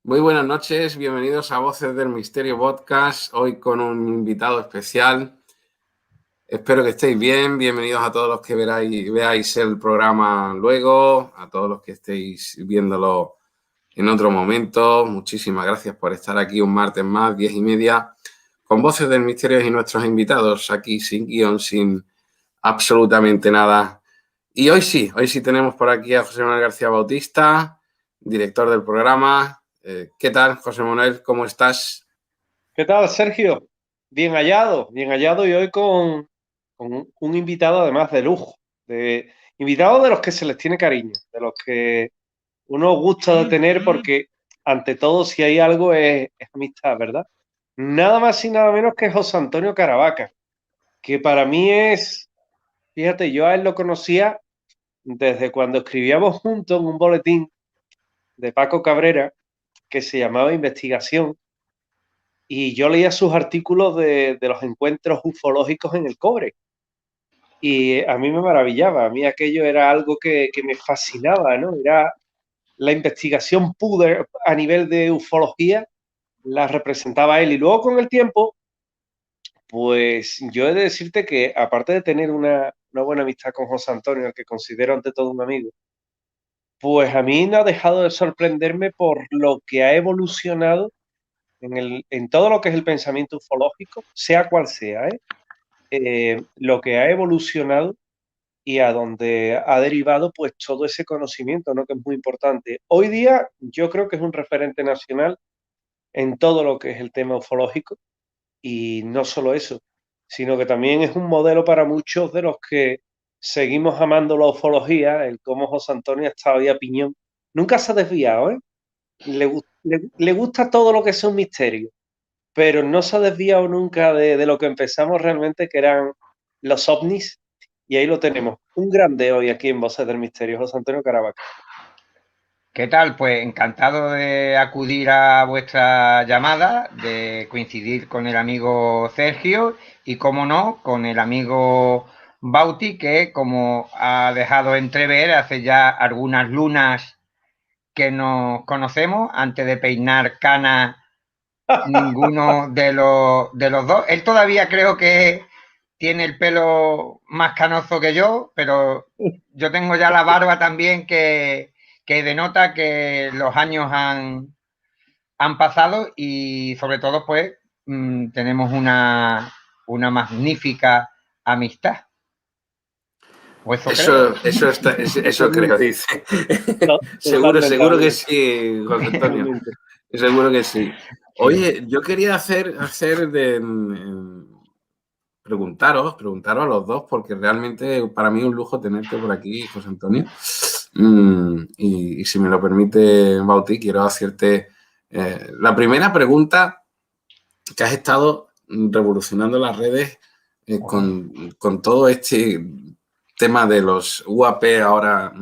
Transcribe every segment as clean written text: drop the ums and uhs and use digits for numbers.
Muy buenas noches, bienvenidos a Voces del Misterio Podcast, hoy con un invitado especial. Espero que estéis bien, bienvenidos a todos los que veáis el programa luego, a todos los que estéis viéndolo en otro momento. Muchísimas gracias por estar aquí un martes más, 10:30, con Voces del Misterio y nuestros invitados, aquí sin guión, sin absolutamente nada. Y hoy sí tenemos por aquí a José Manuel García Bautista, director del programa. ¿Qué tal, José Manuel? ¿Cómo estás? ¿Qué tal, Sergio? Bien hallado y hoy con un invitado además de lujo, invitado de los que se les tiene cariño, de los que uno gusta de tener porque ante todo si hay algo es amistad, ¿verdad? Nada más y nada menos que José Antonio Caravaca, que para mí fíjate, yo a él lo conocía desde cuando escribíamos juntos en un boletín de Paco Cabrera que se llamaba Investigación. Y yo leía sus artículos de los encuentros ufológicos en el Cobre. Y a mí me maravillaba, a mí aquello era algo que me fascinaba, ¿no? Era la investigación pura a nivel de ufología, la representaba él. Y luego con el tiempo, pues yo he de decirte que aparte de tener una buena amistad con José Antonio, al que considero ante todo un amigo, pues a mí no ha dejado de sorprenderme por lo que ha evolucionado en todo lo que es el pensamiento ufológico, sea cual sea, ¿eh? Lo que ha evolucionado y a donde ha derivado pues todo ese conocimiento, ¿no? Que es muy importante. Hoy día yo creo que es un referente nacional en todo lo que es el tema ufológico y no solo eso, sino que también es un modelo para muchos de los que seguimos amando la ufología, el cómo José Antonio ha estado ahí a piñón. Nunca se ha desviado, ¿eh? Le gusta todo lo que es un misterio, pero no se ha desviado nunca de lo que empezamos realmente, que eran los ovnis, y ahí lo tenemos. Un grande hoy aquí en Voces del Misterio, José Antonio Caravaca. ¿Qué tal? Pues encantado de acudir a vuestra llamada, de coincidir con el amigo Sergio y, como no, con el amigo Bauti, que, como ha dejado entrever, hace ya algunas lunas que nos conocemos, antes de peinar canas ninguno de los dos. Él todavía creo que tiene el pelo más canoso que yo, pero yo tengo ya la barba también que denota que los años han pasado y, sobre todo, pues tenemos una magnífica amistad. ¿O eso crees? Eso creo, Totalmente, dice. totalmente, Seguro que amigo. sí, José Antonio. Totalmente. Seguro que sí. Sí. Oye, yo quería preguntaros a los dos, porque realmente para mí es un lujo tenerte por aquí, José Antonio. Y si me lo permite, Bauti, quiero hacerte la primera pregunta, que has estado revolucionando las redes con todo este tema de los UAP ahora.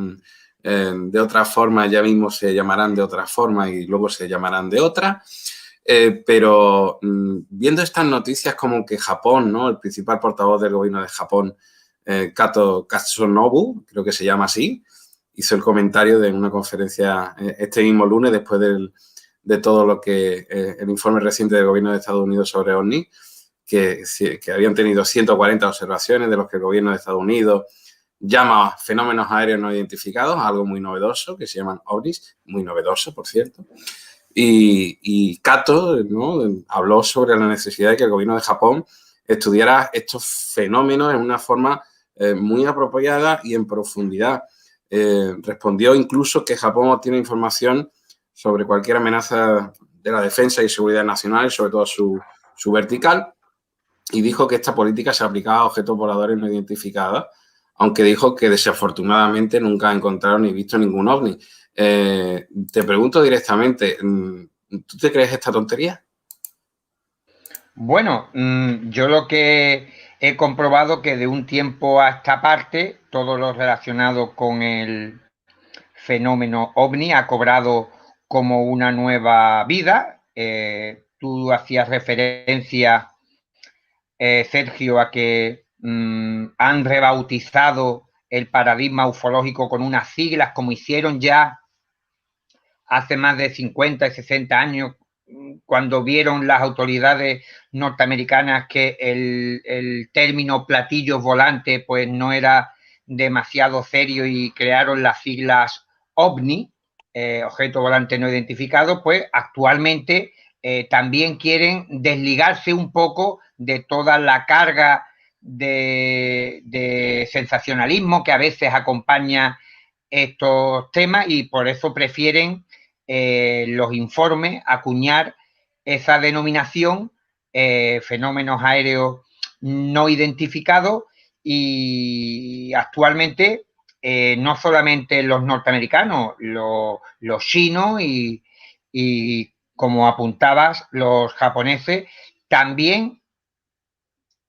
De otra forma, ya mismo se llamarán de otra forma y luego se llamarán de otra. Pero viendo estas noticias, como que Japón, ¿no? El principal portavoz del gobierno de Japón, Kato Katsunobu, creo que se llama así, hizo el comentario de una conferencia este mismo lunes, después de todo lo que el informe reciente del gobierno de Estados Unidos sobre OVNI, que habían tenido 140 observaciones, de los que el gobierno de Estados Unidos llama fenómenos aéreos no identificados, algo muy novedoso, que se llaman OVNIs, muy novedoso, por cierto. Y Kato, ¿no?, habló sobre la necesidad de que el gobierno de Japón estudiara estos fenómenos en una forma muy apropiada y en profundidad. Respondió incluso que Japón obtiene información sobre cualquier amenaza de la defensa y seguridad nacional, sobre todo su vertical, y dijo que esta política se aplicaba a objetos voladores no identificados, aunque dijo que desafortunadamente nunca ha encontrado ni visto ningún ovni. Te pregunto directamente, ¿tú te crees esta tontería? Bueno, yo lo que he comprobado, que de un tiempo a esta parte todo lo relacionado con el fenómeno ovni ha cobrado como una nueva vida. Tú hacías referencia, Sergio, a que han rebautizado el paradigma ufológico con unas siglas, como hicieron ya hace más de 50 y 60 años, cuando vieron las autoridades norteamericanas que el término platillos volantes pues no era demasiado serio y crearon las siglas OVNI, objeto volante no identificado, pues actualmente también quieren desligarse un poco de toda la carga de sensacionalismo que a veces acompaña estos temas y por eso prefieren los informes acuñar esa denominación, fenómenos aéreos no identificados, y actualmente no solamente los norteamericanos, los chinos y, como apuntabas, los japoneses también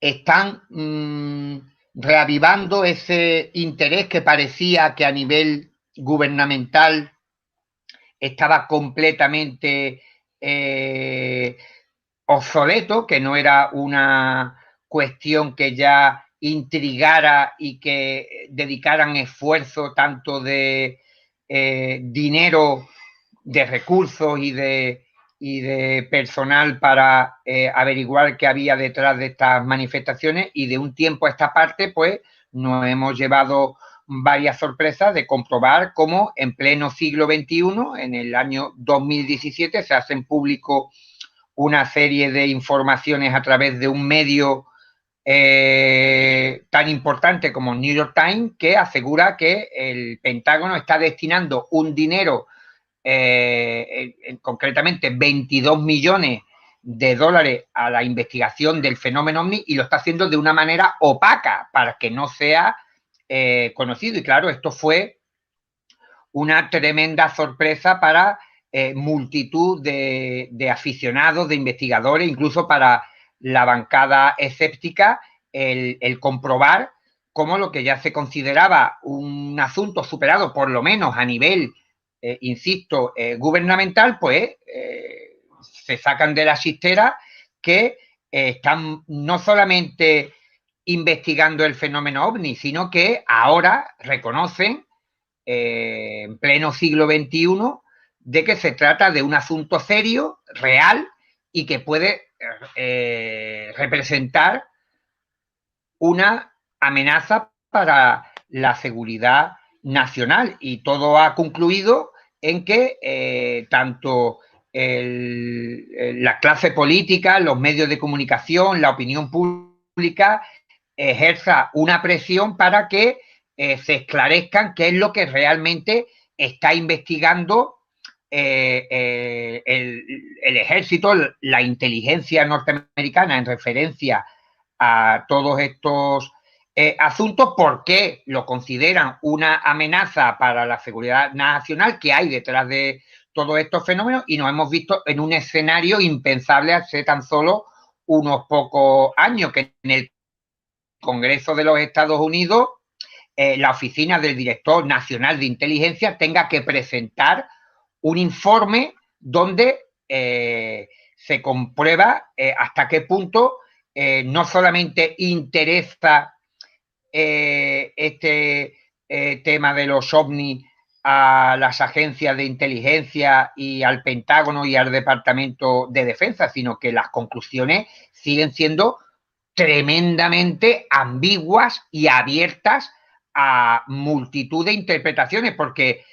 están reavivando ese interés que parecía que a nivel gubernamental estaba completamente obsoleto, que no era una cuestión que ya intrigara y que dedicaran esfuerzo tanto de dinero, de recursos y de personal para averiguar qué había detrás de estas manifestaciones, y de un tiempo a esta parte pues nos hemos llevado varias sorpresas de comprobar cómo en pleno siglo XXI, en el año 2017, se hacen público una serie de informaciones a través de un medio tan importante como New York Times, que asegura que el Pentágono está destinando un dinero, concretamente 22 millones de dólares a la investigación del fenómeno OVNI, y lo está haciendo de una manera opaca para que no sea conocido. Y claro, esto fue una tremenda sorpresa para multitud de aficionados, de investigadores, incluso para la bancada escéptica, el comprobar cómo lo que ya se consideraba un asunto superado, por lo menos a nivel, insisto, gubernamental, pues se sacan de la chistera que están no solamente investigando el fenómeno OVNI, sino que ahora reconocen, en pleno siglo XXI, de que se trata de un asunto serio, real, y que puede representar una amenaza para la seguridad nacional. Y todo ha concluido en que tanto la clase política, los medios de comunicación, la opinión pública ejerza una presión para que se esclarezcan qué es lo que realmente está investigando el ejército, la inteligencia norteamericana en referencia a todos estos asuntos, por qué lo consideran una amenaza para la seguridad nacional, que hay detrás de todos estos fenómenos, y nos hemos visto en un escenario impensable hace tan solo unos pocos años, que en el Congreso de los Estados Unidos la oficina del Director Nacional de Inteligencia tenga que presentar un informe donde se comprueba hasta qué punto no solamente interesa este tema de los OVNI a las agencias de inteligencia y al Pentágono y al Departamento de Defensa, sino que las conclusiones siguen siendo tremendamente ambiguas y abiertas a multitud de interpretaciones, porque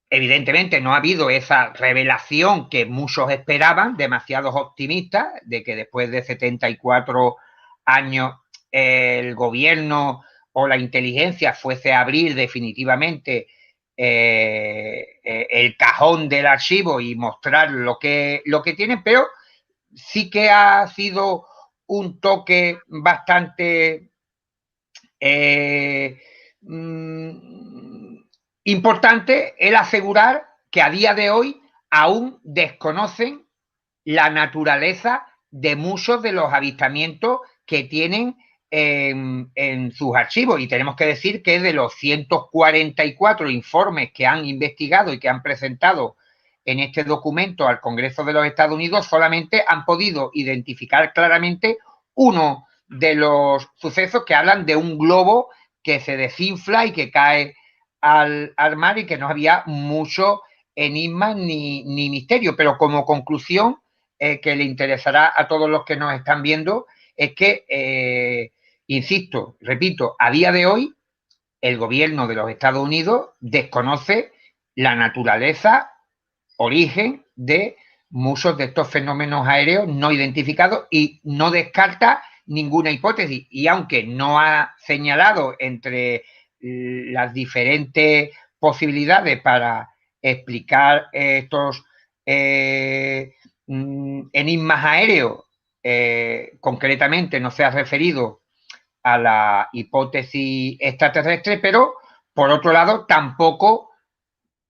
evidentemente no ha habido esa revelación que muchos esperaban, demasiados optimistas, de que después de 74 años el gobierno o la inteligencia fuese a abrir definitivamente el cajón del archivo y mostrar lo que tienen, pero sí que ha sido un toque bastante importante el asegurar que a día de hoy aún desconocen la naturaleza de muchos de los avistamientos que tienen en sus archivos. Y tenemos que decir que de los 144 informes que han investigado y que han presentado en este documento al Congreso de los Estados Unidos, solamente han podido identificar claramente uno de los sucesos que hablan de un globo que se desinfla y que cae al mar y que no había mucho enigma ni misterio. Pero como conclusión, que le interesará a todos los que nos están viendo, es que, insisto, repito, a día de hoy, el gobierno de los Estados Unidos desconoce la naturaleza, origen de muchos de estos fenómenos aéreos no identificados y no descarta ninguna hipótesis. Y aunque no ha señalado entre las diferentes posibilidades para explicar estos enigmas aéreos, concretamente no se ha referido a la hipótesis extraterrestre, pero por otro lado tampoco,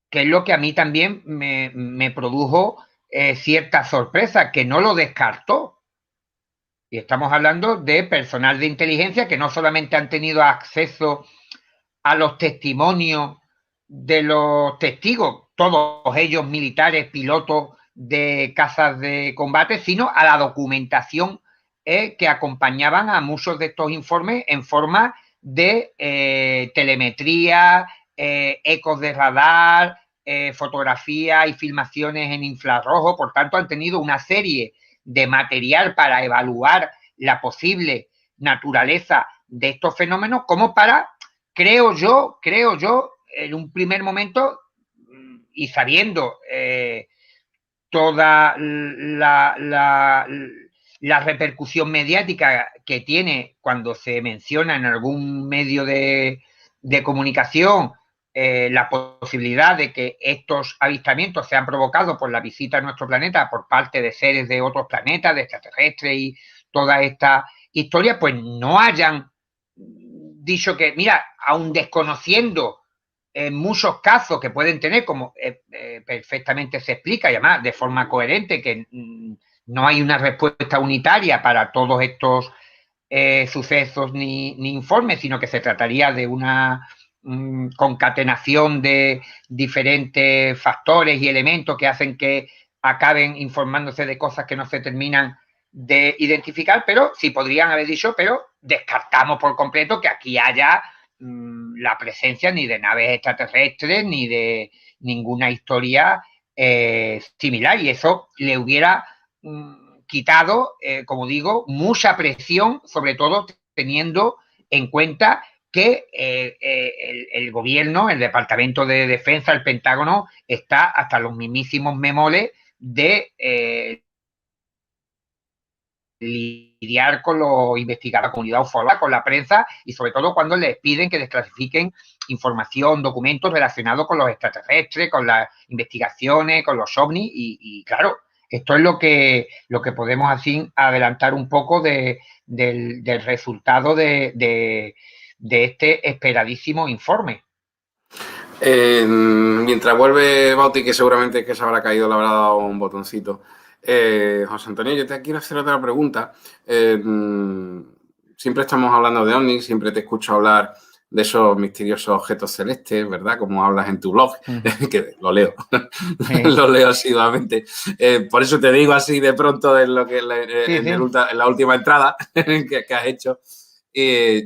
que es lo que a mí también me produjo cierta sorpresa, que no lo descartó. Y estamos hablando de personal de inteligencia que no solamente han tenido acceso a los testimonios de los testigos, todos ellos militares, pilotos de casas de combate, sino a la documentación que acompañaban a muchos de estos informes en forma de telemetría, ecos de radar, fotografías y filmaciones en infrarrojo. Por tanto, han tenido una serie de material para evaluar la posible naturaleza de estos fenómenos, como para, creo yo, en un primer momento, y sabiendo toda la repercusión mediática que tiene cuando se menciona en algún medio de comunicación la posibilidad de que estos avistamientos sean provocados por la visita a nuestro planeta por parte de seres de otros planetas, de extraterrestres y toda esta historia, pues no hayan dicho que, mira, aun desconociendo en muchos casos que pueden tener, como perfectamente se explica, y además de forma coherente, que no hay una respuesta unitaria para todos estos sucesos ni informes, sino que se trataría de una concatenación de diferentes factores y elementos que hacen que acaben informándose de cosas que no se terminan de identificar, pero sí podrían haber dicho, pero descartamos por completo que aquí haya la presencia ni de naves extraterrestres ni de ninguna historia similar, y eso le hubiera quitado, como digo, mucha presión, sobre todo teniendo en cuenta que el gobierno, el Departamento de Defensa, el Pentágono, está hasta los mismísimos memoles de lidiar con los investigadores, la comunidad ufológica, con la prensa, y sobre todo cuando les piden que desclasifiquen información, documentos relacionados con los extraterrestres, con las investigaciones, con los ovnis, y claro, esto es lo que podemos así adelantar un poco del resultado de este esperadísimo informe. Mientras vuelve Bauti, que seguramente que se habrá caído, le habrá dado un botoncito. José Antonio, yo te quiero hacer otra pregunta. Siempre estamos hablando de ovnis, siempre te escucho hablar de esos misteriosos objetos celestes, ¿verdad? Como hablas en tu blog, que lo leo, lo leo asiduamente. Por eso te digo así de pronto en lo que en la última entrada que has hecho.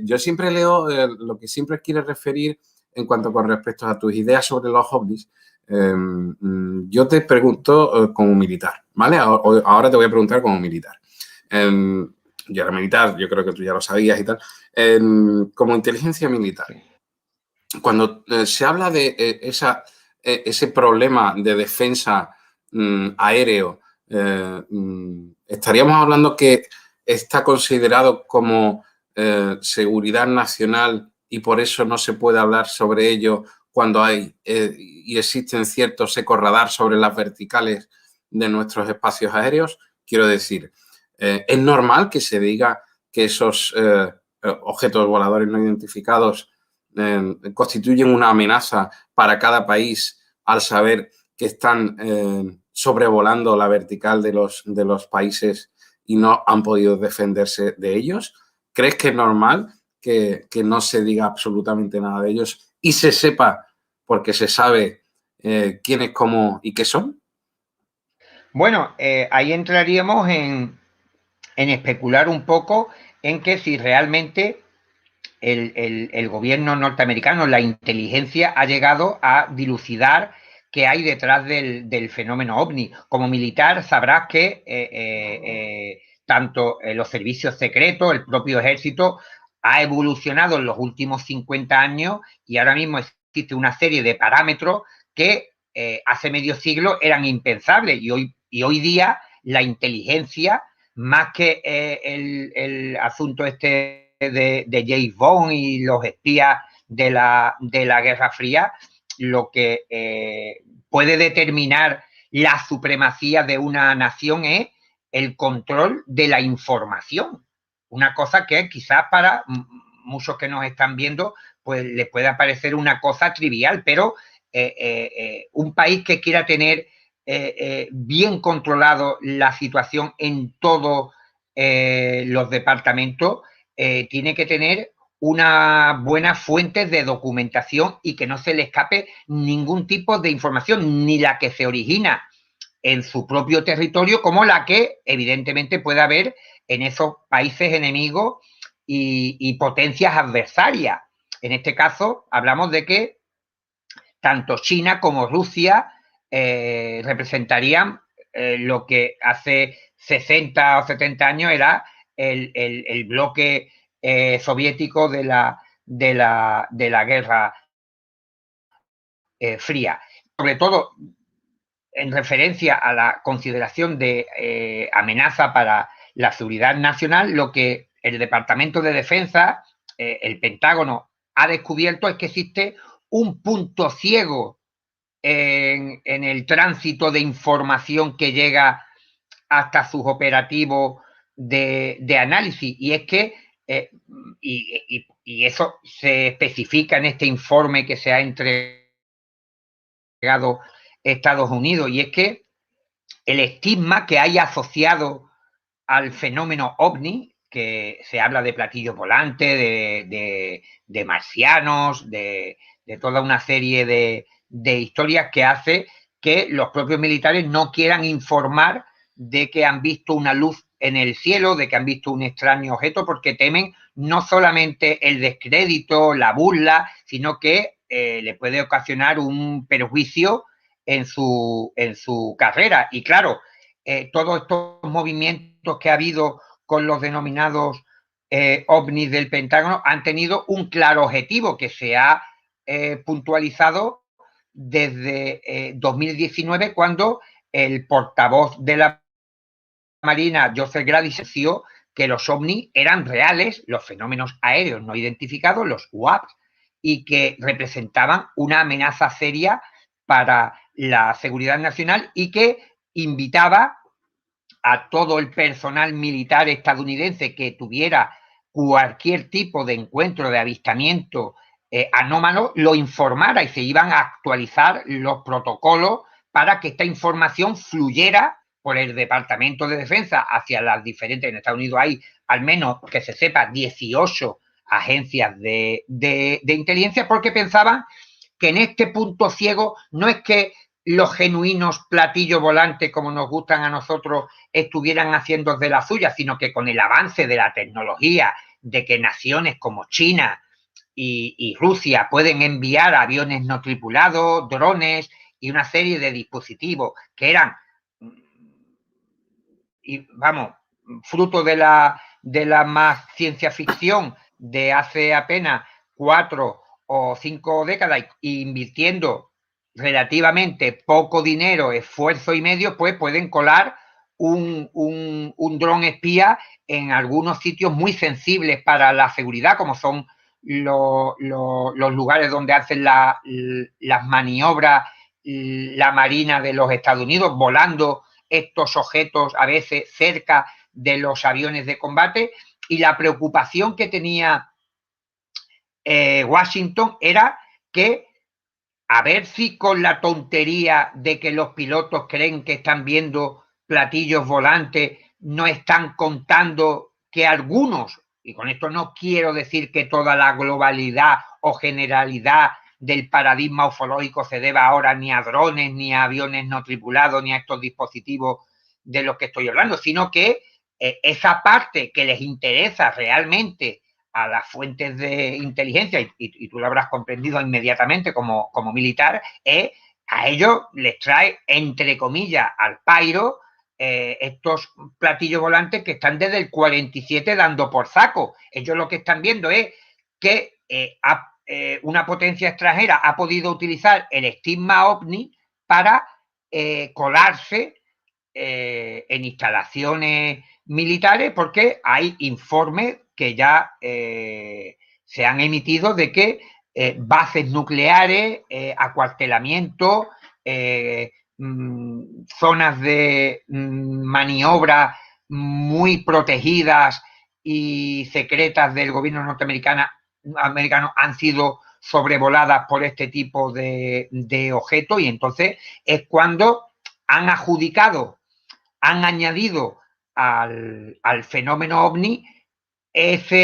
Yo siempre leo lo que siempre quieres referir en cuanto con respecto a tus ideas sobre los ovnis. Yo te pregunto como militar, ¿vale? Ahora te voy a preguntar como militar. Yo era militar, yo creo que tú ya lo sabías y tal. Como inteligencia militar, cuando se habla de ese problema de defensa aéreo, estaríamos hablando que está considerado como seguridad nacional y por eso no se puede hablar sobre ello cuando hay y existen ciertos ecoradar sobre las verticales de nuestros espacios aéreos. Quiero decir, es normal que se diga que esos objetos voladores no identificados constituyen una amenaza para cada país al saber que están sobrevolando la vertical de los países y no han podido defenderse de ellos. ¿Crees que es normal que no se diga absolutamente nada de ellos y se sepa porque se sabe quiénes, cómo y qué son? Bueno, ahí entraríamos en especular un poco en que si realmente el gobierno norteamericano, la inteligencia, ha llegado a dilucidar qué hay detrás del fenómeno ovni. Como militar sabrás que tanto los servicios secretos, el propio ejército, ha evolucionado en los últimos 50 años y ahora mismo existe una serie de parámetros que hace medio siglo eran impensables y hoy día la inteligencia, más que el asunto este de James Bond y los espías de la Guerra Fría, lo que puede determinar la supremacía de una nación es el control de la información. Una cosa que quizás para muchos que nos están viendo pues les pueda parecer una cosa trivial, pero un país que quiera tener bien controlado la situación en todos los departamentos tiene que tener una buena fuente de documentación y que no se le escape ningún tipo de información, ni la que se origina en su propio territorio, como la que evidentemente puede haber en esos países enemigos y potencias adversarias. En este caso, hablamos de que tanto China como Rusia representarían lo que hace 60 o 70 años era el bloque soviético de la Guerra Fría. Sobre todo en referencia a la consideración de amenaza para la seguridad nacional, lo que el Departamento de Defensa, el Pentágono, ha descubierto es que existe un punto ciego en el tránsito de información que llega hasta sus operativos de análisis, y es que y eso se especifica en este informe que se ha entregado Estados Unidos, y es que el estigma que hay asociado al fenómeno ovni, que se habla de platillos volantes, de marcianos, de toda una serie de historias que hace que los propios militares no quieran informar de que han visto una luz en el cielo, de que han visto un extraño objeto, porque temen no solamente el descrédito, la burla, sino que le puede ocasionar un perjuicio en su carrera. Y claro, todos estos movimientos que ha habido con los denominados ovnis del Pentágono han tenido un claro objetivo que se ha puntualizado desde 2019, cuando el portavoz de la Marina, Joseph Grady, anunció que los ovnis eran reales, los fenómenos aéreos no identificados, los UAPs, y que representaban una amenaza seria para la seguridad nacional, y que invitaba a todo el personal militar estadounidense que tuviera cualquier tipo de encuentro, de avistamiento anómalo, lo informara, y se iban a actualizar los protocolos para que esta información fluyera por el Departamento de Defensa hacia las diferentes. En Estados Unidos hay, al menos que se sepa, 18 agencias de inteligencia, porque pensaban que en este punto ciego no es que los genuinos platillos volantes, como nos gustan a nosotros, estuvieran haciendo de la suya, sino que con el avance de la tecnología, de que naciones como China y Rusia pueden enviar aviones no tripulados, drones y una serie de dispositivos que eran, vamos, fruto de la más ciencia ficción de hace apenas 4 o 5 décadas, invirtiendo relativamente poco dinero, esfuerzo y medios, pues pueden colar un dron espía en algunos sitios muy sensibles para la seguridad, como son los lugares donde hacen las maniobras la Marina de los Estados Unidos, volando estos objetos a veces cerca de los aviones de combate. Y la preocupación que tenía Washington era que, a ver si con la tontería de que los pilotos creen que están viendo platillos volantes, no están contando que algunos, y con esto no quiero decir que toda la globalidad o generalidad del paradigma ufológico se deba ahora ni a drones, ni a aviones no tripulados, ni a estos dispositivos de los que estoy hablando, sino que esa parte que les interesa realmente a las fuentes de inteligencia, y tú lo habrás comprendido inmediatamente como militar, es a ellos les trae, entre comillas, al pairo estos platillos volantes que están desde el 47 dando por saco. Ellos lo que están viendo es que una potencia extranjera ha podido utilizar el estigma OVNI para colarse en instalaciones militares, porque hay informes que ya se han emitido de que bases nucleares, acuartelamiento, zonas de maniobra muy protegidas y secretas del gobierno norteamericano han sido sobrevoladas por este tipo de objetos, y entonces es cuando han adjudicado, han añadido al fenómeno OVNI esa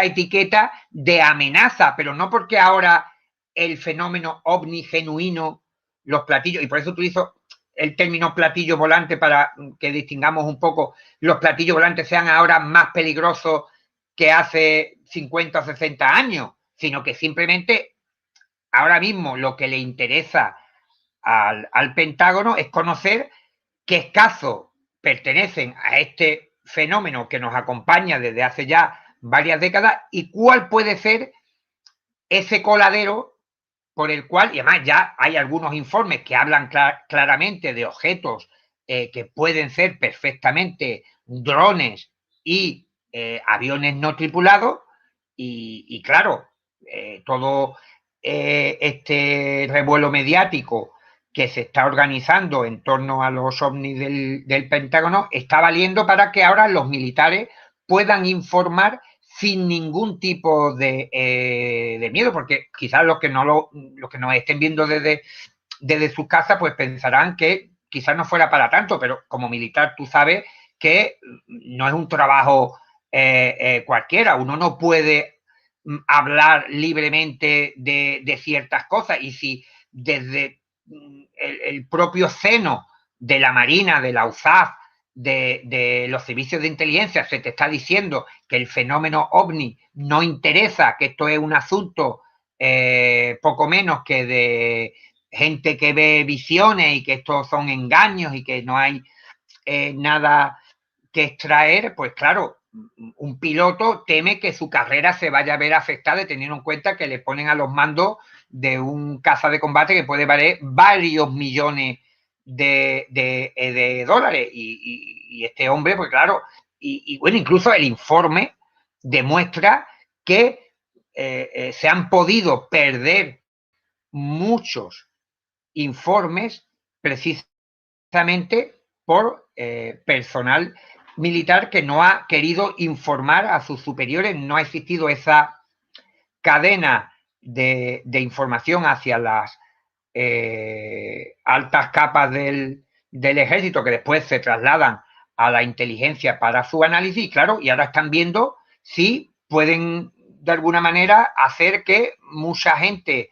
etiqueta de amenaza, pero no porque ahora el fenómeno OVNI genuino, los platillos, y por eso utilizo el término platillo volante para que distingamos un poco, los platillos volantes sean ahora más peligrosos que hace 50 o 60 años, sino que simplemente ahora mismo lo que le interesa al Pentágono es conocer qué casos pertenecen a este fenómeno que nos acompaña desde hace ya varias décadas y cuál puede ser ese coladero por el cual, y además ya hay algunos informes que hablan claramente de objetos que pueden ser perfectamente drones y aviones no tripulados, y claro, todo este revuelo mediático que se está organizando en torno a los ovnis del Pentágono está valiendo para que ahora los militares puedan informar sin ningún tipo de miedo, porque quizás los que nos estén viendo desde sus casas pues pensarán que quizás no fuera para tanto, pero como militar tú sabes que no es un trabajo cualquiera, uno no puede hablar libremente de ciertas cosas, y si desde el propio seno de la Marina, de la USAF, de los servicios de inteligencia se te está diciendo que el fenómeno OVNI no interesa, que esto es un asunto poco menos que de gente que ve visiones y que estos son engaños y que no hay nada que extraer, pues claro, un piloto teme que su carrera se vaya a ver afectada, teniendo en cuenta que le ponen a los mandos de un caza de combate que puede valer varios millones de dólares. Y este hombre, pues claro, y bueno, incluso el informe demuestra que se han podido perder muchos informes precisamente por personal militar que no ha querido informar a sus superiores. No ha existido esa cadena de información hacia las altas capas del ejército, que después se trasladan a la inteligencia para su análisis, claro, y ahora están viendo si pueden de alguna manera hacer que mucha gente,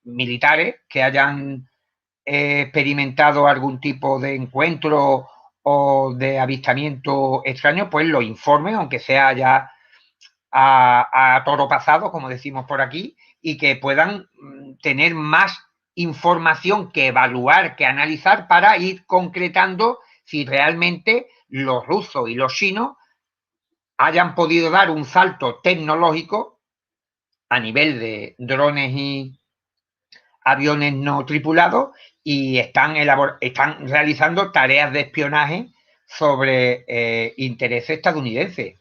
militares, que hayan experimentado algún tipo de encuentro o de avistamiento extraño, pues lo informen, aunque sea ya a toro pasado, como decimos por aquí, y que puedan tener más información que evaluar, que analizar, para ir concretando si realmente los rusos y los chinos hayan podido dar un salto tecnológico a nivel de drones y aviones no tripulados, y están realizando tareas de espionaje sobre intereses estadounidenses.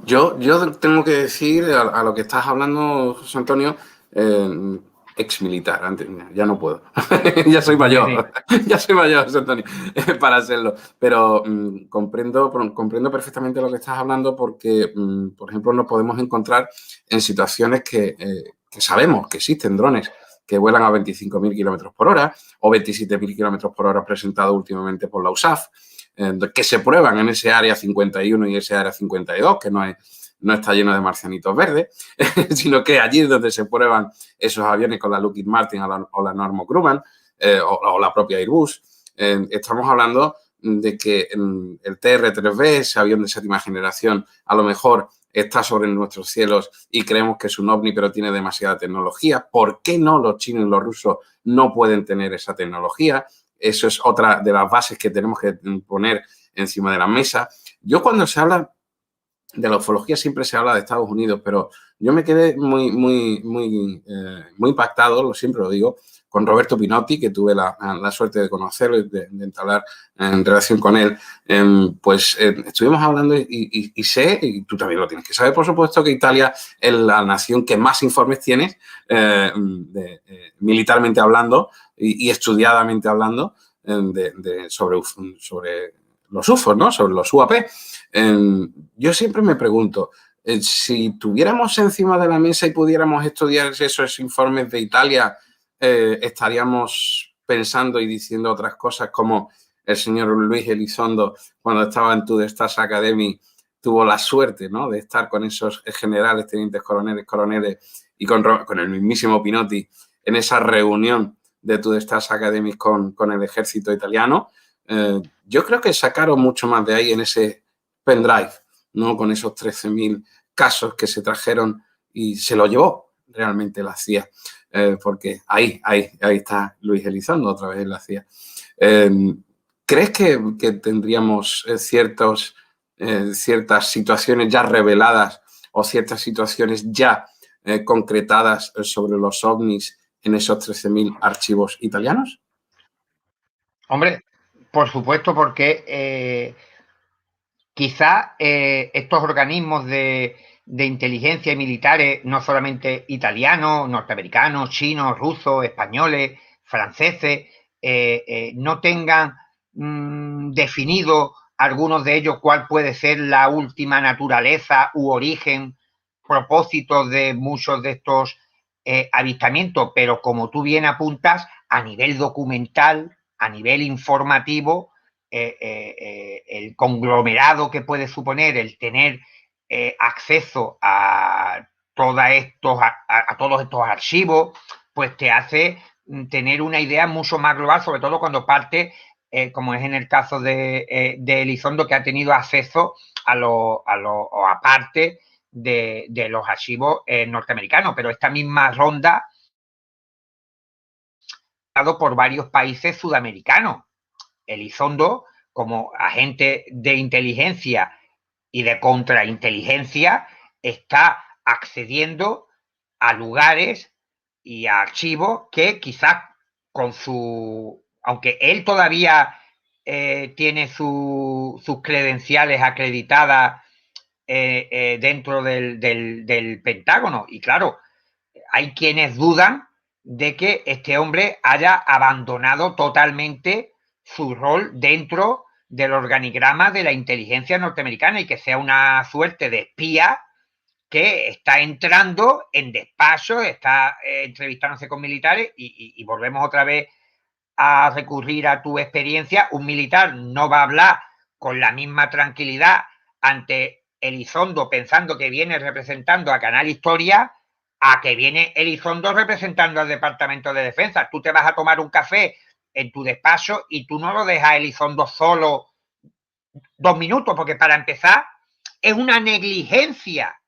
Yo tengo que decir a lo que estás hablando, José Antonio, ex militar, antes, ya no puedo, ya soy mayor, ya soy mayor, José Antonio, para hacerlo, pero comprendo perfectamente lo que estás hablando, porque, por ejemplo, nos podemos encontrar en situaciones que sabemos que existen drones que vuelan a 25.000 kilómetros por hora o 27.000 kilómetros por hora presentados últimamente por la USAF, que se prueban en ese área 51 y ese área 52, que no está lleno de marcianitos verdes, sino que allí es donde se prueban esos aviones con la Lockheed Martin o la Northrop Grumman o la propia Airbus. Estamos hablando de que el TR-3B, ese avión de séptima generación, a lo mejor está sobre nuestros cielos y creemos que es un ovni, pero tiene demasiada tecnología. ¿Por qué no los chinos y los rusos no pueden tener esa tecnología? Eso es otra de las bases que tenemos que poner encima de la mesa. Yo cuando se habla de la ufología siempre se habla de Estados Unidos, pero yo me quedé muy impactado, siempre lo digo, con Roberto Pinotti, que tuve la suerte de conocerlo y de entablar en relación con él. Estuvimos hablando y sé, y tú también lo tienes que saber, por supuesto, que Italia es la nación que más informes tiene, militarmente hablando y estudiadamente hablando, sobre los UFOs, ¿no? Sobre los UAP. Yo siempre me pregunto, si tuviéramos encima de la mesa y pudiéramos estudiar esos informes de Italia, estaríamos pensando y diciendo otras cosas, como el señor Luis Elizondo, cuando estaba en The Stars Academy, tuvo la suerte, ¿no?, de estar con esos generales, tenientes coroneles y con el mismísimo Pinotti en esa reunión de The Stars Academy con el ejército italiano. Yo creo que sacaron mucho más de ahí en ese pendrive, ¿no?, con esos 13.000 casos que se trajeron y se lo llevó realmente la CIA, porque ahí está Luis Elizondo otra vez en la CIA. ¿Crees que tendríamos ciertas situaciones ya reveladas o ciertas situaciones ya concretadas sobre los ovnis en esos 13.000 archivos italianos? Hombre, por supuesto, porque quizá estos organismos de inteligencia y militares, no solamente italianos, norteamericanos, chinos, rusos, españoles, franceses, no tengan definido algunos de ellos cuál puede ser la última naturaleza u origen, propósito de muchos de estos avistamientos, pero como tú bien apuntas, a nivel documental, a nivel informativo, el conglomerado que puede suponer el tener acceso a todos estos archivos, pues te hace tener una idea mucho más global, sobre todo cuando parte, como es en el caso de Elizondo, que ha tenido acceso a parte de los archivos norteamericanos. Pero esta misma ronda ha dado por varios países sudamericanos. Elizondo, como agente de inteligencia y de contrainteligencia, está accediendo a lugares y a archivos que quizás aunque él todavía tiene sus credenciales acreditadas dentro del Pentágono. Y claro, hay quienes dudan de que este hombre haya abandonado totalmente su rol dentro del organigrama de la inteligencia norteamericana y que sea una suerte de espía que está entrando en despacho, está entrevistándose con militares y volvemos otra vez a recurrir a tu experiencia. Un militar no va a hablar con la misma tranquilidad ante Elizondo pensando que viene representando a Canal Historia a que viene Elizondo representando al Departamento de Defensa. Tú te vas a tomar un café en tu despacho y tú no lo dejas a Elizondo solo 2 minutos, porque para empezar es una negligencia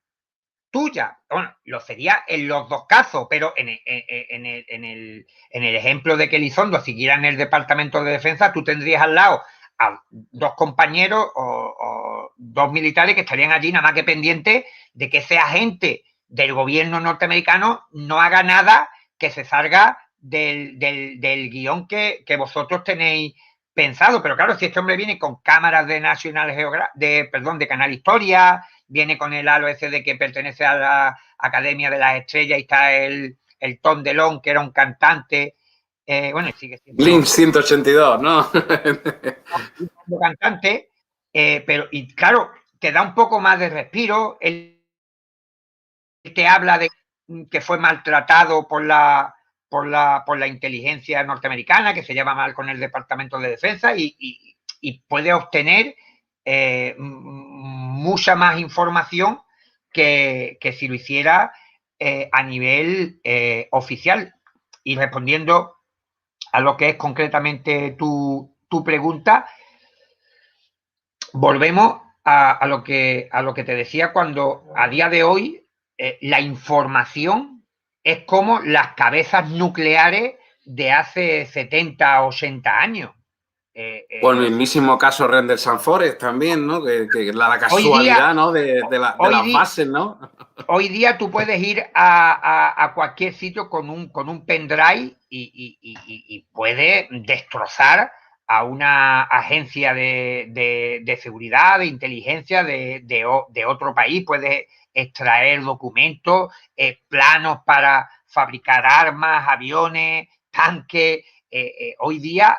tuya. Bueno, lo sería en los dos casos, pero en el ejemplo de que Elizondo siguiera en el Departamento de Defensa, tú tendrías al lado a 2 compañeros o 2 militares que estarían allí nada más que pendientes de que ese agente del gobierno norteamericano no haga nada que se salga del guión que vosotros tenéis pensado. Pero claro, si este hombre viene con cámaras de National Geographic, de Canal Historia, viene con el halo ese de que pertenece a la Academia de las Estrellas y está el Tom DeLonge, que era un cantante, bueno, y sigue siendo... Blink 182, ¿no? Un cantante, pero, y claro, te da un poco más de respiro. Él te habla de que fue maltratado por la inteligencia norteamericana, que se lleva mal con el Departamento de Defensa y puede obtener mucha más información que si lo hiciera a nivel oficial. Y respondiendo a lo que es concretamente tu pregunta, volvemos a lo que te decía cuando a día de hoy la información es como las cabezas nucleares de hace 70, 80 años. Por el mismísimo caso Render Sanforest también, ¿no? Que la casualidad, ¿no? De las bases, ¿no? Hoy día tú puedes ir a cualquier sitio con un pendrive y puedes destrozar a una agencia de seguridad, de inteligencia de otro país. Puedes extraer documentos, planos para fabricar armas, aviones, tanques. Hoy día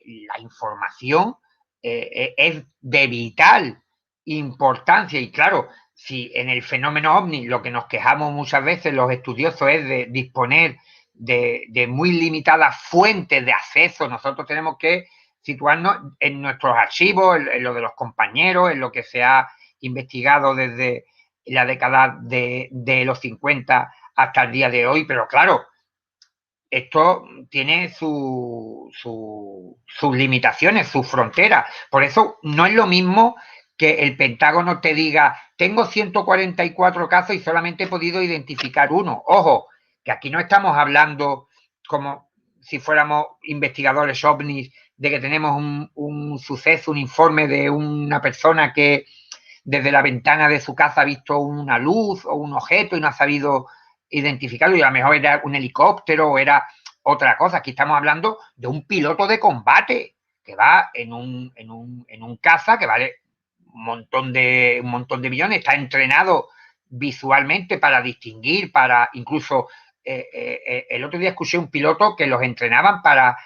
la información es de vital importancia y claro, si en el fenómeno OVNI lo que nos quejamos muchas veces los estudiosos es de disponer de muy limitadas fuentes de acceso, nosotros tenemos que situarnos en nuestros archivos, en lo de los compañeros, en lo que se ha investigado desde la década de los 50 hasta el día de hoy, pero claro, esto tiene sus limitaciones, sus fronteras. Por eso no es lo mismo que el Pentágono te diga, tengo 144 casos y solamente he podido identificar uno. Ojo, que aquí no estamos hablando como si fuéramos investigadores ovnis, de que tenemos un suceso, un informe de una persona que desde la ventana de su casa ha visto una luz o un objeto y no ha sabido identificarlo y a lo mejor era un helicóptero o era otra cosa. Aquí estamos hablando de un piloto de combate que va en un caza que vale un montón de millones, está entrenado visualmente para distinguir, para incluso el otro día escuché un piloto que los entrenaban para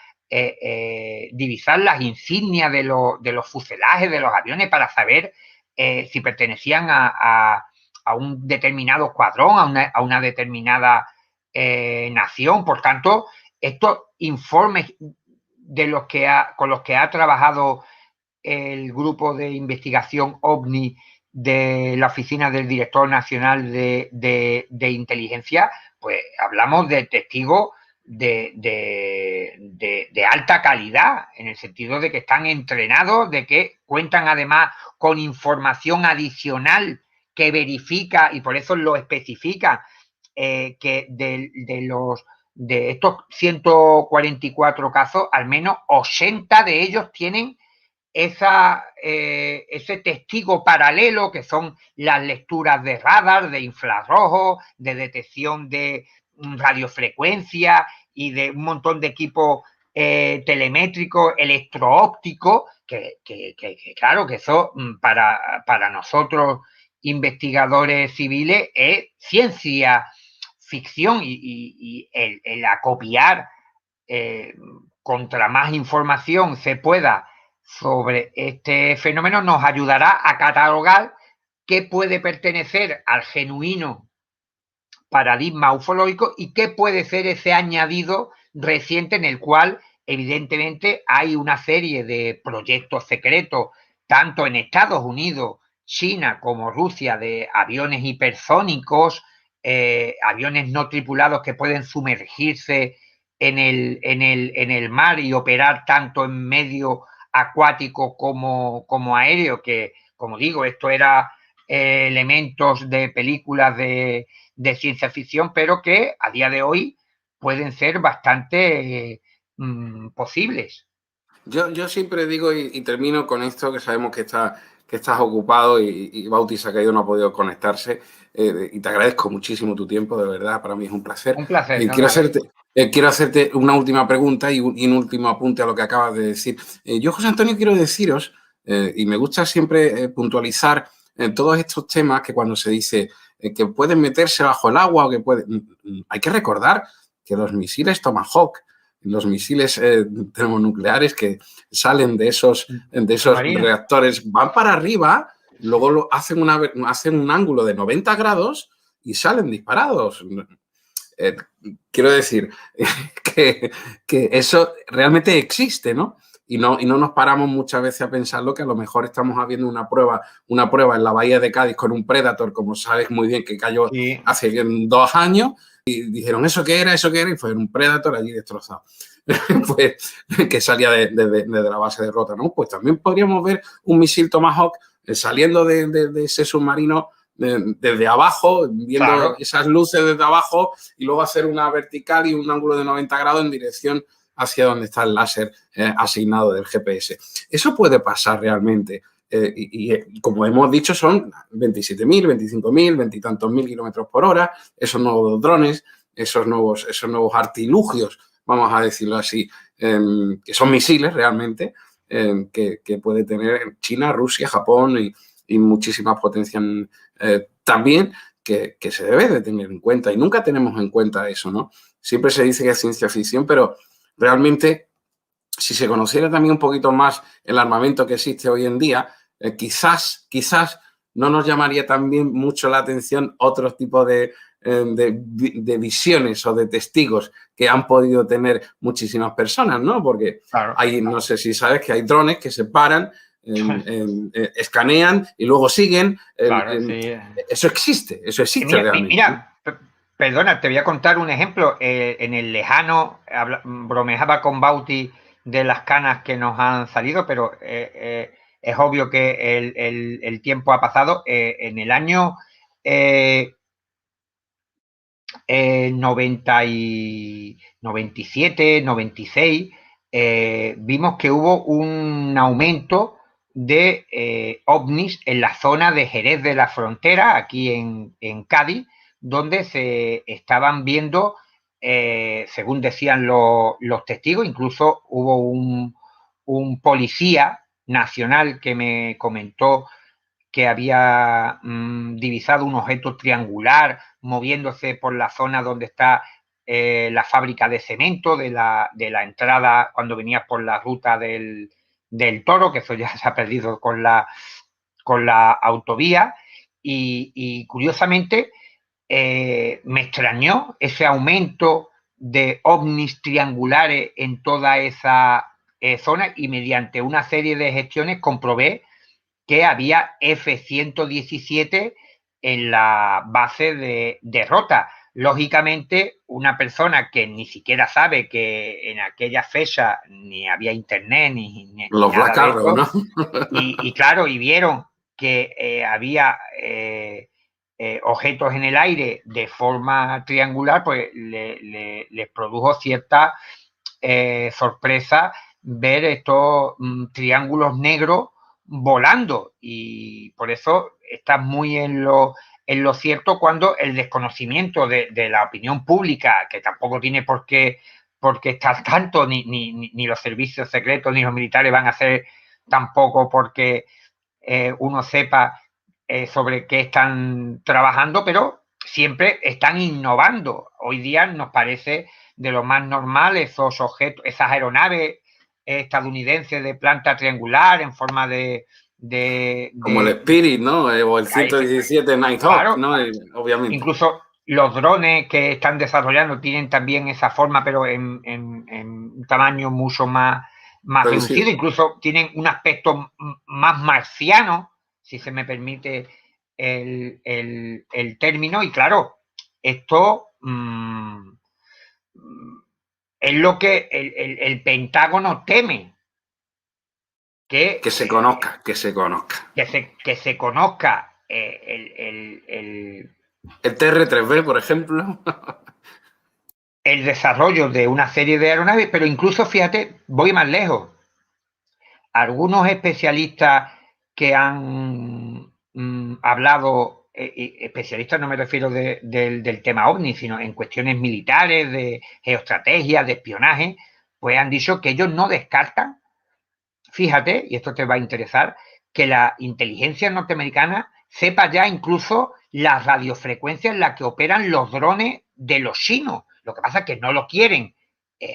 divisar las insignias de los fuselajes de los aviones para saber si pertenecían a un determinado escuadrón, a una determinada nación. Por tanto, estos informes con los que ha trabajado el grupo de investigación OVNI de la Oficina del Director Nacional de Inteligencia, pues hablamos de testigos de alta calidad, en el sentido de que están entrenados, de que cuentan además con información adicional que verifica, y por eso lo especifica, que de estos 144 casos, al menos 80 de ellos tienen ese testigo paralelo que son las lecturas de radar, de infrarrojo, de detección de radiofrecuencia y de un montón de equipos telemétricos, electro-ópticos, que claro, que eso para nosotros investigadores civiles es ciencia ficción y el acopiar contra más información se pueda sobre este fenómeno nos ayudará a catalogar qué puede pertenecer al genuino paradigma ufológico y qué puede ser ese añadido reciente en el cual evidentemente hay una serie de proyectos secretos tanto en Estados Unidos, China como Rusia de aviones hipersónicos, aviones no tripulados que pueden sumergirse en el mar y operar tanto en medio acuático como aéreo, que como digo, esto era elementos de películas de ciencia ficción, pero que a día de hoy pueden ser bastante posibles. Yo siempre digo, y termino con esto, que sabemos que estás ocupado y Bauti se ha caído, no ha podido conectarse, y te agradezco muchísimo tu tiempo, de verdad, para mí es un placer. Un placer. Quiero hacerte una última pregunta y un último apunte a lo que acabas de decir. Yo, José Antonio, quiero deciros, y me gusta siempre puntualizar en todos estos temas que cuando se dice que pueden meterse bajo el agua o que pueden... Hay que recordar que los misiles Tomahawk, los misiles termonucleares que salen de esos reactores van para arriba, luego hacen un ángulo de 90 grados y salen disparados. Quiero decir que eso realmente existe, ¿no? y no nos paramos muchas veces a pensarlo, que a lo mejor estamos haciendo una prueba en la bahía de Cádiz con un Predator, como sabes muy bien, que cayó hace 2 años, y dijeron, ¿eso qué era? Y fue un Predator allí destrozado. Pues, que salía de la base de Rota, ¿no? Pues también podríamos ver un misil Tomahawk saliendo de ese submarino desde abajo, viendo esas luces desde abajo, y luego hacer una vertical y un ángulo de 90 grados en dirección hacia donde está el láser asignado del GPS. Eso puede pasar realmente. Y como hemos dicho, son 27.000, 25.000, 20 y tantos mil kilómetros por hora, esos nuevos drones, esos nuevos artilugios, vamos a decirlo así, que son misiles realmente, que puede tener China, Rusia, Japón y muchísimas potencias también, que se debe de tener en cuenta. Y nunca tenemos en cuenta eso, ¿no? Siempre se dice que es ciencia ficción, pero realmente, si se conociera también un poquito más el armamento que existe hoy en día, quizás no nos llamaría también mucho la atención otros tipos de visiones o de testigos que han podido tener muchísimas personas, ¿no? Porque no sé si sabes que hay drones que se paran, escanean y luego siguen. Eso existe realmente. Mira, perdona, te voy a contar un ejemplo. En el lejano, bromeaba con Bauti de las canas que nos han salido, pero es obvio que el tiempo ha pasado. En el año 97, 96, vimos que hubo un aumento de ovnis en la zona de Jerez de la Frontera, aquí en Cádiz, donde se estaban viendo, según decían los testigos, incluso hubo un policía nacional que me comentó que había divisado un objeto triangular moviéndose por la zona donde está la fábrica de cemento de la entrada cuando venías por la ruta del Toro, que eso ya se ha perdido con la autovía. Y curiosamente me extrañó ese aumento de ovnis triangulares en toda esa zona, y mediante una serie de gestiones comprobé que había F-117 en la base de Rota. Lógicamente, una persona que ni siquiera sabe que en aquella fecha ni había internet ni los nada Black Arrow, ¿no? y claro, y vieron que había objetos en el aire de forma triangular, pues les produjo cierta sorpresa ver estos triángulos negros volando, y por eso está muy en lo cierto cuando el desconocimiento de la opinión pública, que tampoco tiene por qué estar tanto, ni los servicios secretos ni los militares van a hacer tampoco porque uno sepa sobre qué están trabajando, pero siempre están innovando. Hoy día nos parece de lo más normal esos objetos, esas aeronaves estadounidenses de planta triangular en forma de como el Spirit, ¿no? O el 117 Nighthawk, ¿no? Obviamente. Incluso los drones que están desarrollando tienen también esa forma, pero en un tamaño mucho más reducido. Incluso tienen un aspecto más marciano, si se me permite el término. Y claro, esto es lo que el Pentágono teme. Que se conozca. Que se conozca el TR-3B, por ejemplo. El desarrollo de una serie de aeronaves, pero incluso, fíjate, voy más lejos. Algunos especialistas que han hablado, especialistas no me refiero del tema OVNI, sino en cuestiones militares, de geoestrategia, de espionaje, pues han dicho que ellos no descartan, fíjate, y esto te va a interesar, que la inteligencia norteamericana sepa ya incluso las radiofrecuencias en las que operan los drones de los chinos. Lo que pasa es que no lo quieren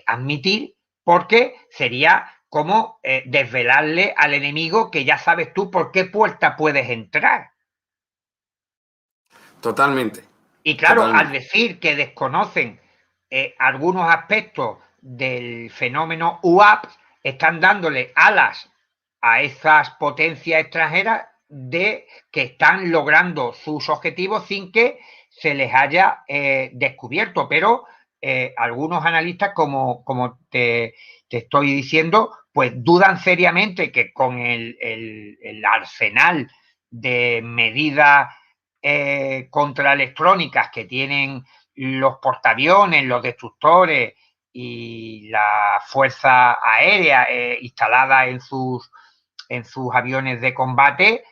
admitir porque sería como desvelarle al enemigo que ya sabes tú por qué puerta puedes entrar. Totalmente. Y claro, al decir que desconocen algunos aspectos del fenómeno UAP, están dándole alas a esas potencias extranjeras de que están logrando sus objetivos sin que se les haya descubierto. Pero algunos analistas, como te estoy diciendo, pues dudan seriamente que con el arsenal de medidas contraelectrónicas que tienen los portaaviones, los destructores y la fuerza aérea instalada en sus aviones de combate,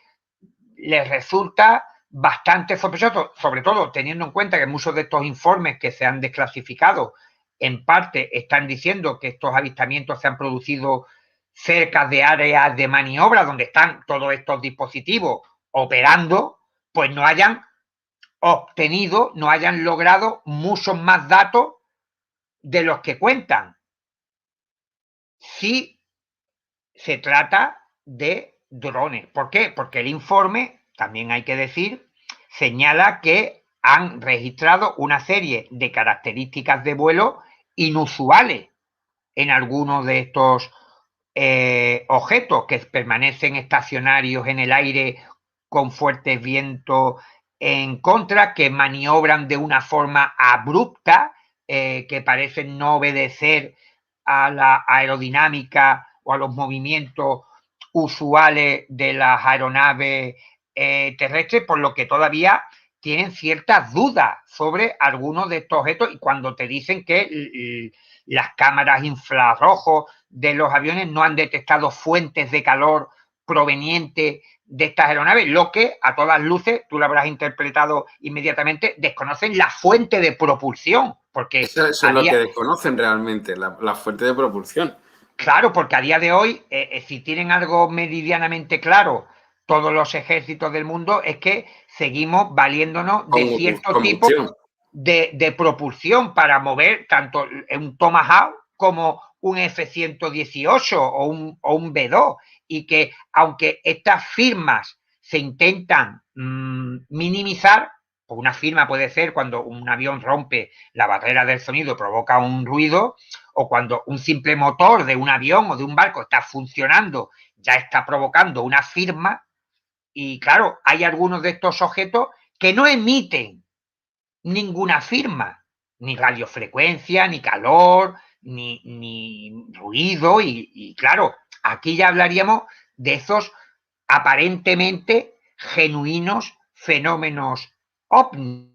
les resulta bastante sospechoso, sobre todo teniendo en cuenta que muchos de estos informes que se han desclasificado en parte están diciendo que estos avistamientos se han producido cerca de áreas de maniobra donde están todos estos dispositivos operando, pues no hayan obtenido, no hayan logrado muchos más datos de los que cuentan. Si se trata de drones. ¿Por qué? Porque el informe, también hay que decir, señala que han registrado una serie de características de vuelo inusuales en algunos de estos objetos que permanecen estacionarios en el aire con fuertes vientos en contra, que maniobran de una forma abrupta, que parecen no obedecer a la aerodinámica o a los movimientos usuales de las aeronaves terrestres, por lo que todavía tienen ciertas dudas sobre algunos de estos objetos. Y cuando te dicen que las cámaras infrarrojos de los aviones no han detectado fuentes de calor provenientes de estas aeronaves, lo que a todas luces, tú lo habrás interpretado inmediatamente, desconocen la fuente de propulsión. Porque eso es lo que desconocen realmente, la fuente de propulsión. Claro, porque a día de hoy, si tienen algo meridianamente claro todos los ejércitos del mundo, es que seguimos valiéndonos de cierto tipo de propulsión para mover tanto un Tomahawk como un F-118 o un B-2, y que aunque estas firmas se intentan minimizar, pues una firma puede ser cuando un avión rompe la barrera del sonido y provoca un ruido, o cuando un simple motor de un avión o de un barco está funcionando, ya está provocando una firma. Y claro, hay algunos de estos objetos que no emiten ninguna firma, ni radiofrecuencia, ni calor, ni ruido. Y claro, aquí ya hablaríamos de esos aparentemente genuinos fenómenos ovni,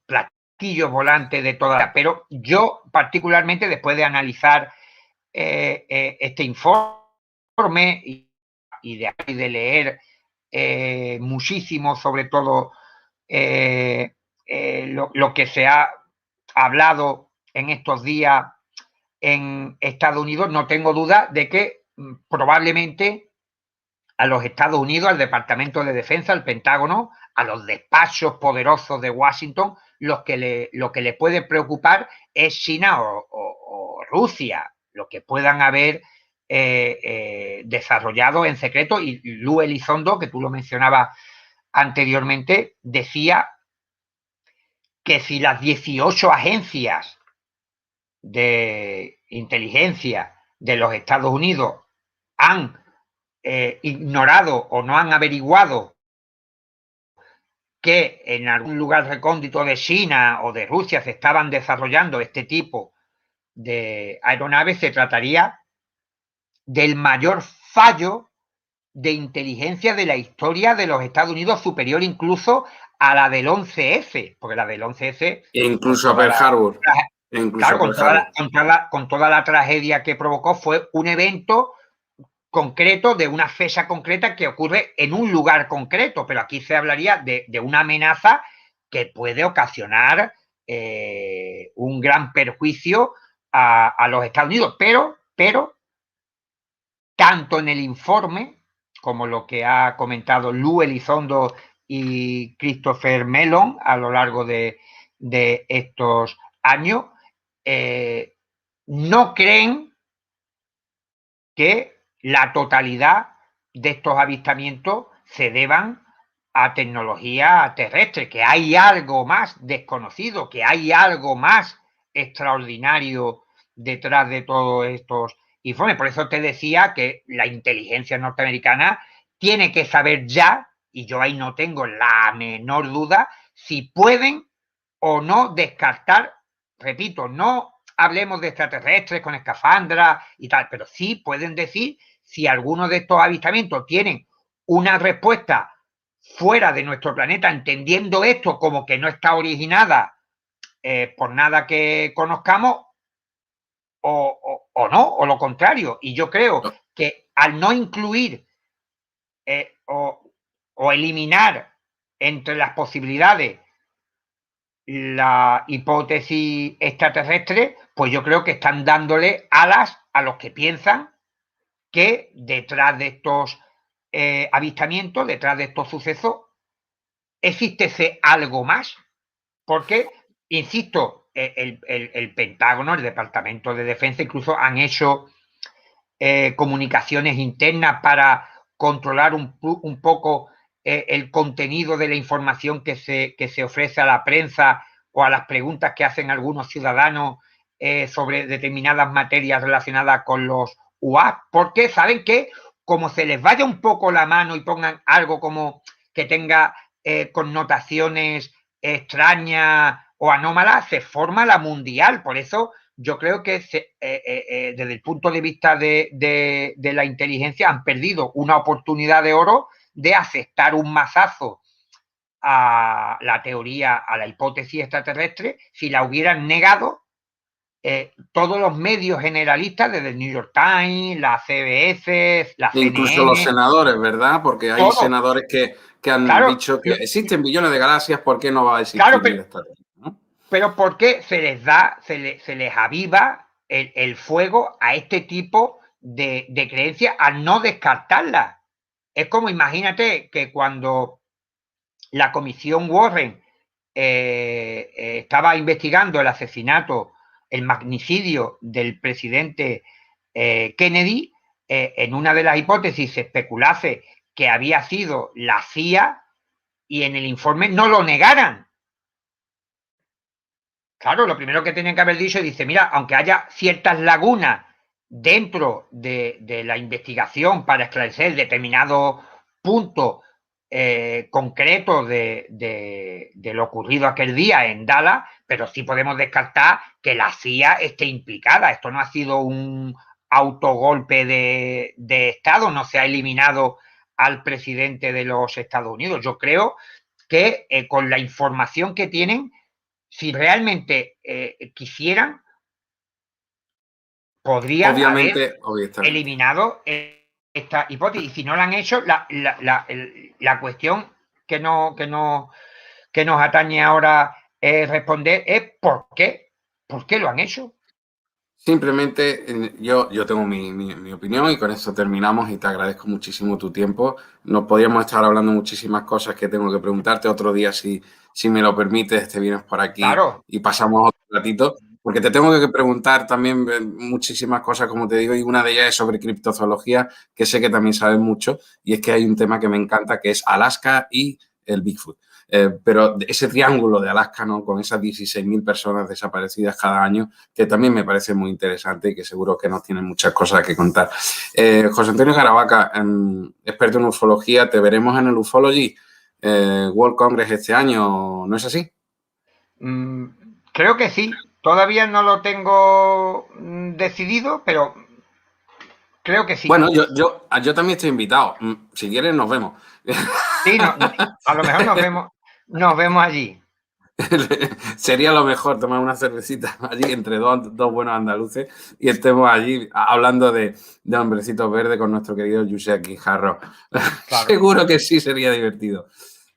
platillos volantes de toda. Pero yo particularmente, después de analizar este informe y de leer muchísimo, sobre todo lo que se ha hablado en estos días en Estados Unidos, no tengo duda de que probablemente a los Estados Unidos, al Departamento de Defensa, al Pentágono, a los despachos poderosos de Washington, lo que le puede preocupar es China o Rusia, lo que puedan haber desarrollado en secreto. Y Lu Elizondo, que tú lo mencionabas anteriormente, decía que si las 18 agencias de inteligencia de los Estados Unidos han ignorado o no han averiguado que en algún lugar recóndito de China o de Rusia se estaban desarrollando este tipo de aeronaves, se trataría del mayor fallo de inteligencia de la historia de los Estados Unidos, superior incluso a la del 11S, porque la del 11S... incluso a Pearl Harbor. Claro, con toda la tragedia que provocó, fue un evento concreto de una fecha concreta que ocurre en un lugar concreto, pero aquí se hablaría de una amenaza que puede ocasionar un gran perjuicio a los Estados Unidos. Pero tanto en el informe como lo que ha comentado Lu Elizondo y Christopher Mellon a lo largo de estos años, no creen que la totalidad de estos avistamientos se deban a tecnología terrestre, que hay algo más desconocido, que hay algo más extraordinario detrás de todos estos informes. Por eso te decía que la inteligencia norteamericana tiene que saber ya, y yo ahí no tengo la menor duda, si pueden o no descartar, repito, no hablemos de extraterrestres con escafandras y tal, pero sí pueden decir si alguno de estos avistamientos tienen una respuesta fuera de nuestro planeta, entendiendo esto como que no está originada por nada que conozcamos, o no, o lo contrario. Y yo creo que al no incluir o eliminar entre las posibilidades la hipótesis extraterrestre, pues yo creo que están dándole alas a los que piensan que detrás de estos avistamientos, detrás de estos sucesos, existe algo más. Porque, insisto, el Pentágono, el Departamento de Defensa, incluso han hecho comunicaciones internas para controlar un poco el contenido de la información que se ofrece a la prensa o a las preguntas que hacen algunos ciudadanos sobre determinadas materias relacionadas con los UAP, porque saben que como se les vaya un poco la mano y pongan algo como que tenga connotaciones extrañas o anómalas, se forma la mundial. Por eso yo creo que desde el punto de vista de la inteligencia han perdido una oportunidad de oro de aceptar un mazazo a la teoría, a la hipótesis extraterrestre, si la hubieran negado todos los medios generalistas, desde el New York Times, la CBS, la CNN. Incluso los senadores, ¿verdad? Porque hay senadores que han dicho que existen billones de galaxias, ¿por qué no va a existir vida extraterrestre? ¿No? Pero ¿por qué se les aviva el fuego a este tipo de creencias al no descartarlas? Es como, imagínate que cuando la comisión Warren estaba investigando el asesinato, el magnicidio del presidente Kennedy, en una de las hipótesis se especulase que había sido la CIA y en el informe no lo negaran. Claro, lo primero que tenían que haber dicho, dice, mira, aunque haya ciertas lagunas dentro de la investigación para esclarecer determinados puntos concretos de lo ocurrido aquel día en Dallas, pero sí podemos descartar que la CIA esté implicada. Esto no ha sido un autogolpe de Estado, no se ha eliminado al presidente de los Estados Unidos. Yo creo que con la información que tienen, si realmente quisieran, podrían haber eliminado esta hipótesis. Y si no la han hecho, la cuestión que nos atañe ahora responder es ¿por qué? ¿Por qué lo han hecho? Simplemente yo tengo mi opinión y con esto terminamos y te agradezco muchísimo tu tiempo. Nos podríamos estar hablando muchísimas cosas que tengo que preguntarte otro día si me lo permites, te vienes por aquí y pasamos otro ratito, porque te tengo que preguntar también muchísimas cosas, como te digo, y una de ellas es sobre criptozoología, que sé que también sabes mucho, y es que hay un tema que me encanta, que es Alaska y el Bigfoot. Pero ese triángulo de Alaska, ¿no? Con esas 16.000 personas desaparecidas cada año, que también me parece muy interesante y que seguro que nos tienen muchas cosas que contar. José Antonio Caravaca, experto en ufología, te veremos en el Ufology World Congress este año, ¿no es así? Creo que sí. Todavía no lo tengo decidido, pero creo que sí. Bueno, yo también estoy invitado. Si quieres, nos vemos. Sí, a lo mejor nos vemos allí. Sería lo mejor tomar una cervecita allí entre dos buenos andaluces y estemos allí hablando de hombrecitos verdes con nuestro querido Josep Guijarro. Claro. Seguro que sí, sería divertido.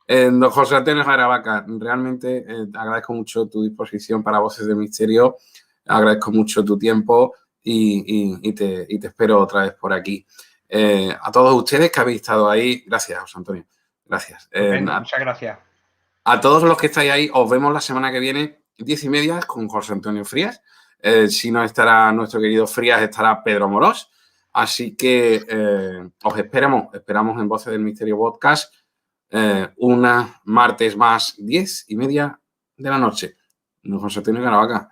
Don José Antonio Caravaca, realmente agradezco mucho tu disposición para Voces de Misterio, agradezco mucho tu tiempo y te espero otra vez por aquí. A todos ustedes que habéis estado ahí, gracias, José Antonio. Gracias. Muchas gracias. A todos los que estáis ahí, os vemos la semana que viene, 10:30, con José Antonio Frías. Si no estará nuestro querido Frías, estará Pedro Morós. Así que os esperamos en Voces del Misterio Podcast, una martes más, 10:30 de la noche. Don José Antonio Caravaca.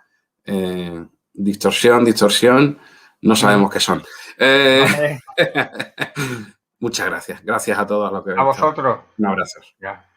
Distorsión. no sabemos qué son. Vale. Muchas gracias. Gracias a todos los que A vosotros. Un abrazo. Ya.